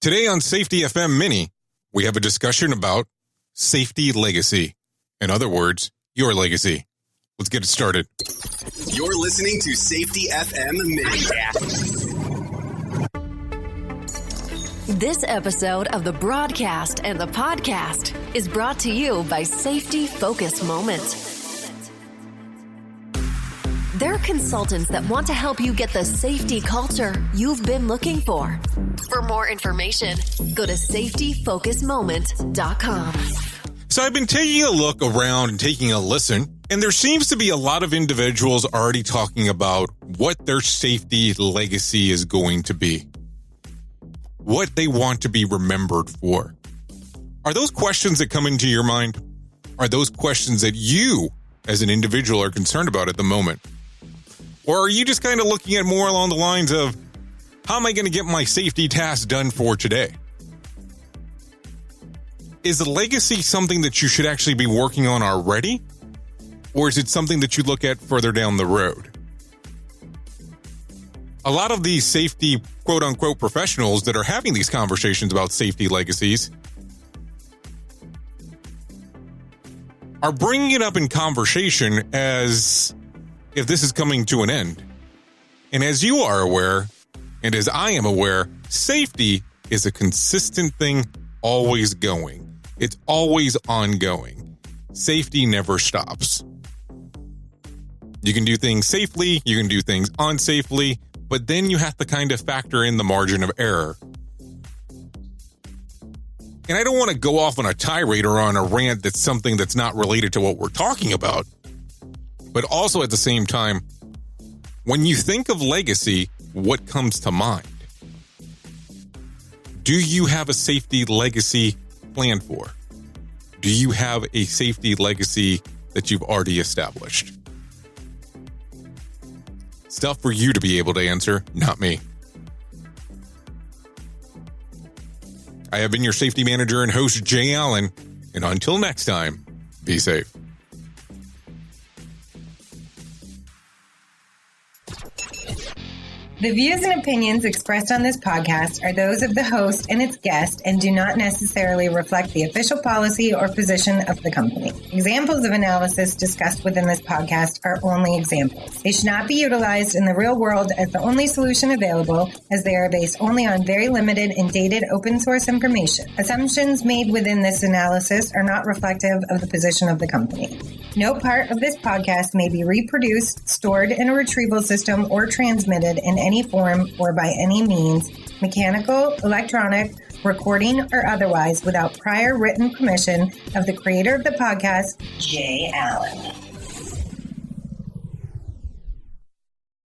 Today on Safety FM Mini, we have a discussion about safety legacy. In other words, your legacy. Let's get it started. You're listening to Safety FM Mini. This episode of the broadcast and the podcast is brought to you by Safety Focus Moment. They're consultants that want to help you get the safety culture you've been looking for. For more information, go to safetyfocusmoment.com. So I've been taking a look around and taking a listen, and there seems to be a lot of individuals already talking about what their safety legacy is going to be. What they want to be remembered for. Are those questions that come into your mind? Are those questions that you, as an individual, are concerned about at the moment? Or are you just kind of looking at more along the lines of, how am I going to get my safety tasks done for today? Is the legacy something that you should actually be working on already? Or is it something that you look at further down the road? A lot of these safety, quote-unquote, professionals that are having these conversations about safety legacies are bringing it up in conversation as if this is coming to an end. And as you are aware, and as I am aware, safety is a consistent thing, always going. It's always ongoing. Safety never stops. You can do things safely, you can do things unsafely, but then you have to kind of factor in the margin of error. And I don't want to go off on a tirade or on a rant that's something that's not related to what we're talking about. But also at the same time, when you think of legacy, what comes to mind? Do you have a safety legacy planned for? Do you have a safety legacy that you've already established? Stuff for you to be able to answer, not me. I have been your safety manager and host, Jay Allen, and until next time, be safe. The views and opinions expressed on this podcast are those of the host and its guest and do not necessarily reflect the official policy or position of the company. Examples of analysis discussed within this podcast are only examples. They should not be utilized in the real world as the only solution available, as they are based only on very limited and dated open source information. Assumptions made within this analysis are not reflective of the position of the company. No part of this podcast may be reproduced, stored in a retrieval system, or transmitted in any form or by any means, mechanical, electronic, recording, or otherwise, without prior written permission of the creator of the podcast, Jay Allen.